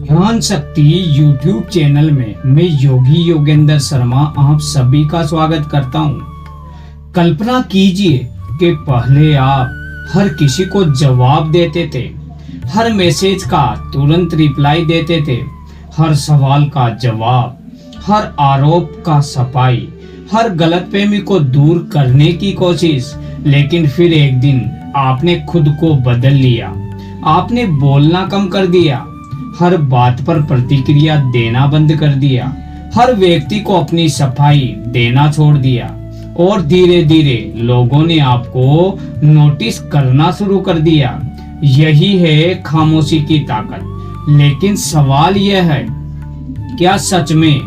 ध्यान शक्ति YouTube channel में मैं योगी योगेंद्र शर्मा आप सभी का स्वागत करता हूँ। कल्पना कीजिए कि पहले आप हर किसी को जवाब देते थे, हर मैसेज का तुरंत रिप्लाई देते थे, हर सवाल का जवाब, हर आरोप का सफाई, हर गलतफहमी को दूर करने की कोशिश। लेकिन फिर एक दिन आपने खुद को बदल लिया, आपने बोलना कम कर दिया, हर बात पर प्रतिक्रिया देना बंद कर दिया, हर व्यक्ति को अपनी सफाई देना छोड़ दिया और धीरे धीरे लोगों ने आपको नोटिस करना शुरू कर दिया। यही है खामोशी की ताकत। लेकिन सवाल यह है, क्या सच में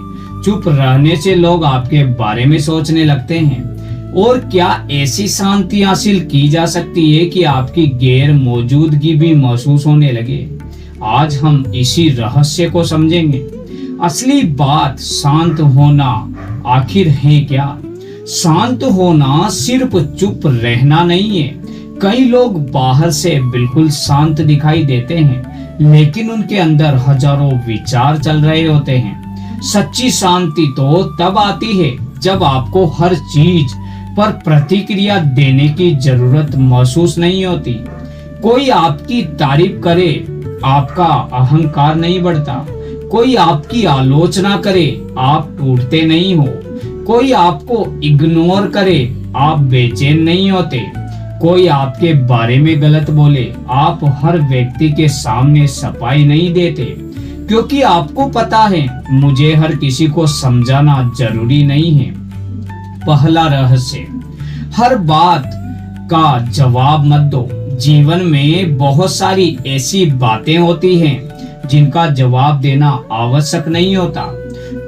चुप रहने से लोग आपके बारे में सोचने लगते हैं? और क्या ऐसी शांति हासिल की जा सकती है कि आपकी गैर मौजूदगी भी महसूस होने लगे? आज हम इसी रहस्य को समझेंगे। असली बात शांत होना आखिर है क्या? शांत होना सिर्फ चुप रहना नहीं है। कई लोग बाहर से बिल्कुल शांत दिखाई देते हैं, लेकिन उनके अंदर हजारों विचार चल रहे होते हैं। सच्ची शांति तो तब आती है जब आपको हर चीज पर प्रतिक्रिया देने की जरूरत महसूस नहीं होती। कोई आपकी तारीफ करे, आपका अहंकार नहीं बढ़ता। कोई आपकी आलोचना करे, आप टूटते नहीं हो। कोई आपको इग्नोर करे, आप बेचैन नहीं होते। कोई आपके बारे में गलत बोले, आप हर व्यक्ति के सामने सफाई नहीं देते, क्योंकि आपको पता है मुझे हर किसी को समझाना जरूरी नहीं है। पहला रहस्य, हर बात का जवाब मत दो। जीवन में बहुत सारी ऐसी बातें होती हैं जिनका जवाब देना आवश्यक नहीं होता।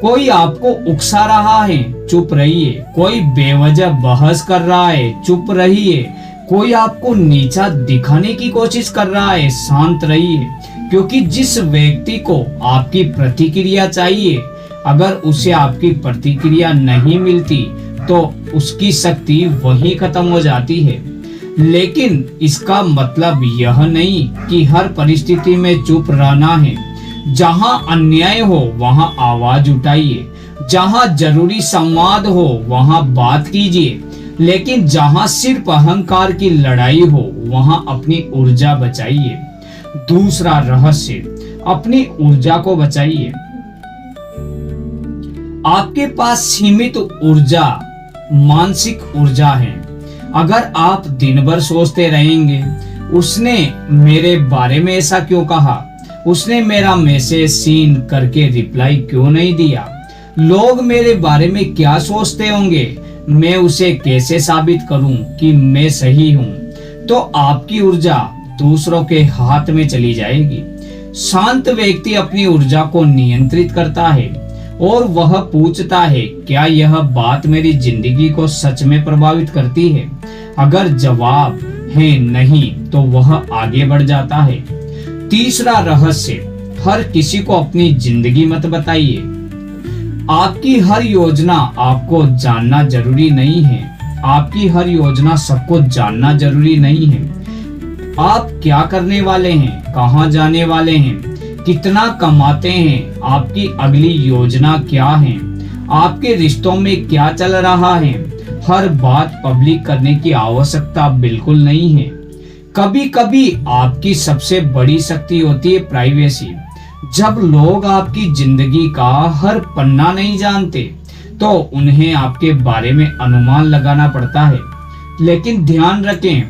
कोई आपको उकसा रहा है, चुप रहिए। कोई बेवजह बहस कर रहा है, चुप रहिए। कोई आपको नीचा दिखाने की कोशिश कर रहा है, शांत रहिए। क्योंकि जिस व्यक्ति को आपकी प्रतिक्रिया चाहिए, अगर उसे आपकी प्रतिक्रिया नहीं मिलती तो उसकी शक्ति वहीं खत्म हो जाती है। लेकिन इसका मतलब यह नहीं कि हर परिस्थिति में चुप रहना है। जहां अन्याय हो वहां आवाज उठाइए, जहां जरूरी संवाद हो वहां बात कीजिए। लेकिन जहां सिर्फ अहंकार की लड़ाई हो वहां अपनी ऊर्जा बचाइए। दूसरा रहस्य, अपनी ऊर्जा को बचाइए। आपके पास सीमित ऊर्जा, मानसिक ऊर्जा है। अगर आप दिन भर सोचते रहेंगे, उसने मेरे बारे में ऐसा क्यों कहा, उसने मेरा मैसेज सीन करके रिप्लाई क्यों नहीं दिया, लोग मेरे बारे में क्या सोचते होंगे, मैं उसे कैसे साबित करूं कि मैं सही हूं, तो आपकी ऊर्जा दूसरों के हाथ में चली जाएगी। शांत व्यक्ति अपनी ऊर्जा को नियंत्रित करता है और वह पूछता है, क्या यह बात मेरी जिंदगी को सच में प्रभावित करती है? अगर जवाब है नहीं तो वह आगे बढ़ जाता है। तीसरा रहस्य, हर किसी को अपनी जिंदगी मत बताइए। आपकी हर योजना आपको जानना जरूरी नहीं है। आपकी हर योजना सबको जानना जरूरी नहीं है। आप क्या करने वाले हैं, कहां जाने वाले हैं, कितना कमाते हैं, आपकी अगली योजना क्या है, आपके रिश्तों में क्या चल रहा है, हर बात पब्लिक करने की आवश्यकता बिल्कुल नहीं है। कभी कभी आपकी सबसे बड़ी शक्ति होती है प्राइवेसी। जब लोग आपकी जिंदगी का हर पन्ना नहीं जानते तो उन्हें आपके बारे में अनुमान लगाना पड़ता है। लेकिन ध्यान रखें,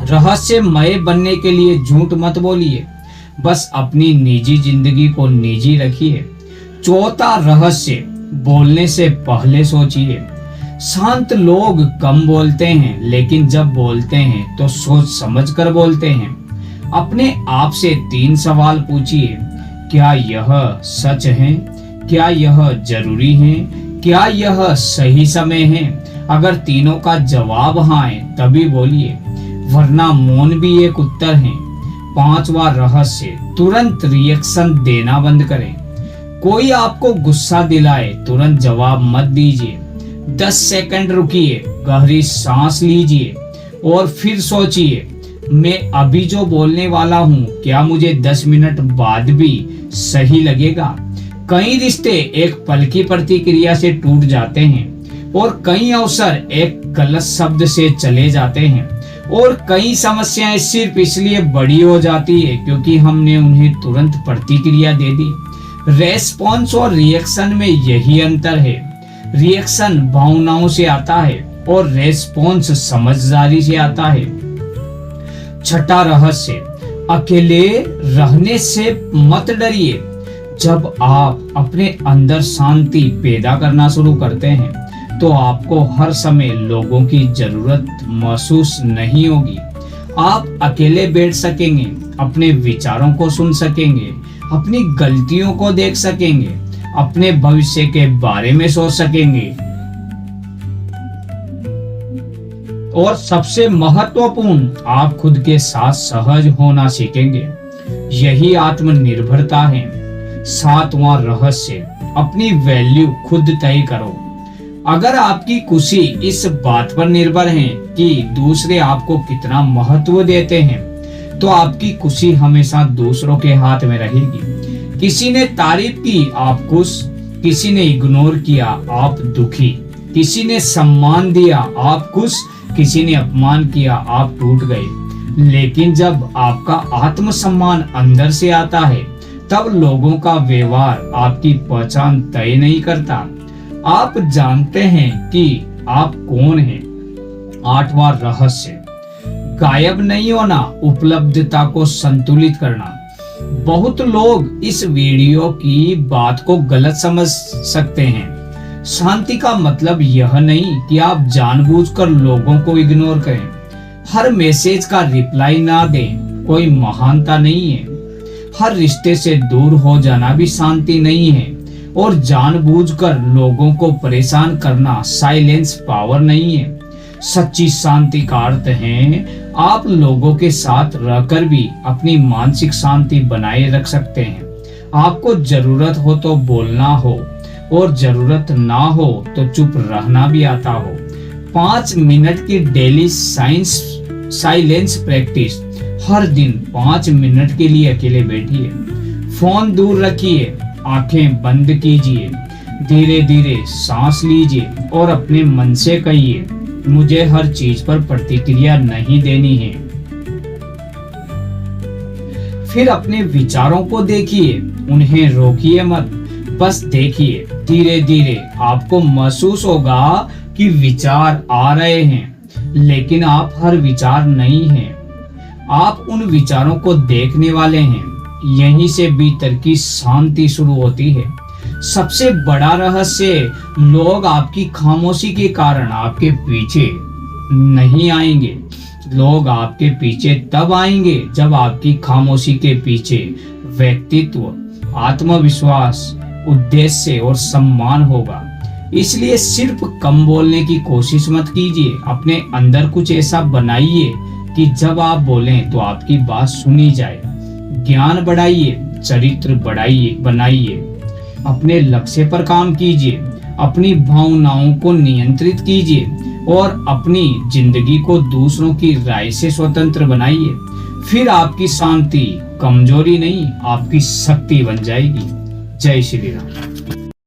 रहस्यमय बनने के लिए झूठ मत बोलिए, बस अपनी निजी जिंदगी को निजी रखिए। चौथा रहस्य, बोलने से पहले सोचिए। शांत लोग कम बोलते हैं, लेकिन जब बोलते हैं तो सोच समझ कर बोलते हैं। अपने आप से 3 सवाल पूछिए, क्या यह सच है, क्या यह जरूरी है, क्या यह सही समय है? अगर तीनों का जवाब हाँ है तभी बोलिए, वरना मौन भी एक उत्तर है। 5वां रहस्य, तुरंत रिएक्शन देना बंद करें। कोई आपको गुस्सा दिलाए, तुरंत जवाब मत दीजिए। 10 सेकंड रुकिए, गहरी सांस लीजिए और फिर सोचिए। मैं अभी जो बोलने वाला हूँ क्या मुझे 10 मिनट बाद भी सही लगेगा? कई रिश्ते एक पल की प्रतिक्रिया से टूट जाते हैं और कई अवसर एक गलत शब्द से चले जाते हैं और कई समस्याएं सिर्फ इसलिए बड़ी हो जाती है क्योंकि हमने उन्हें तुरंत प्रतिक्रिया दे दी। रेस्पॉन्स और रिएक्शन में यही अंतर है। रिएक्शन भावनाओं से आता है और रेस्पॉन्स समझदारी से आता है। छठा रहस्य, अकेले रहने से मत डरिए। जब आप अपने अंदर शांति पैदा करना शुरू करते हैं तो आपको हर समय लोगों की जरूरत महसूस नहीं होगी। आप अकेले बैठ सकेंगे, अपने विचारों को सुन सकेंगे, अपनी गलतियों को देख सकेंगे, अपने भविष्य के बारे में सोच सकेंगे और सबसे महत्वपूर्ण, आप खुद के साथ सहज होना सीखेंगे। यही आत्मनिर्भरता है। सातवां रहस्य, अपनी वैल्यू खुद तय करो। अगर आपकी खुशी इस बात पर निर्भर है कि दूसरे आपको कितना महत्व देते हैं तो आपकी खुशी हमेशा दूसरों के हाथ में रहेगी। किसी ने तारीफ की, आप खुश। किसी ने इग्नोर किया, आप दुखी। किसी ने सम्मान दिया, आप खुश। किसी ने अपमान किया, आप टूट गए। लेकिन जब आपका आत्मसम्मान अंदर से आता है तब लोगों का व्यवहार आपकी पहचान तय नहीं करता। आप जानते हैं कि आप कौन हैं। आठवां रहस्य, गायब नहीं होना, उपलब्धता को संतुलित करना। बहुत लोग इस वीडियो की बात को गलत समझ सकते हैं। शांति का मतलब यह नहीं कि आप जानबूझकर लोगों को इग्नोर करें। हर मैसेज का रिप्लाई ना दें कोई महानता नहीं है। हर रिश्ते से दूर हो जाना भी शांति नहीं है और जानबूझकर लोगों को परेशान करना साइलेंस पावर नहीं है। सच्ची शांति का अर्थ है आप लोगों के साथ रहकर भी अपनी मानसिक शांति बनाए रख सकते हैं। आपको जरूरत हो तो बोलना हो और जरूरत ना हो तो चुप रहना भी आता हो। 5 मिनट की डेली साइलेंस प्रैक्टिस। हर दिन 5 मिनट के लिए अकेले बैठिए, फोन दूर रखिए, आंखें बंद कीजिए, धीरे धीरे सांस लीजिए और अपने मन से कहिए, मुझे हर चीज पर प्रतिक्रिया नहीं देनी है। फिर अपने विचारों को देखिए, उन्हें रोकिए मत, बस देखिए। धीरे धीरे आपको महसूस होगा कि विचार आ रहे हैं, लेकिन आप हर विचार नहीं हैं। आप उन विचारों को देखने वाले हैं। यहीं से भीतर की शांति शुरू होती है। सबसे बड़ा रहस्य, लोग आपकी खामोशी के कारण आपके पीछे नहीं आएंगे। लोग आपके पीछे तब आएंगे जब आपकी खामोशी के पीछे व्यक्तित्व, आत्मविश्वास, उद्देश्य और सम्मान होगा। इसलिए सिर्फ कम बोलने की कोशिश मत कीजिए। अपने अंदर कुछ ऐसा बनाइए कि जब आप बोलें तो आपकी बात सुनी जाए। ज्ञान बढ़ाइए, चरित्र बनाइए, अपने लक्ष्य पर काम कीजिए, अपनी भावनाओं को नियंत्रित कीजिए और अपनी जिंदगी को दूसरों की राय से स्वतंत्र बनाइए। फिर आपकी शांति कमजोरी नहीं, आपकी शक्ति बन जाएगी। जय श्री राम।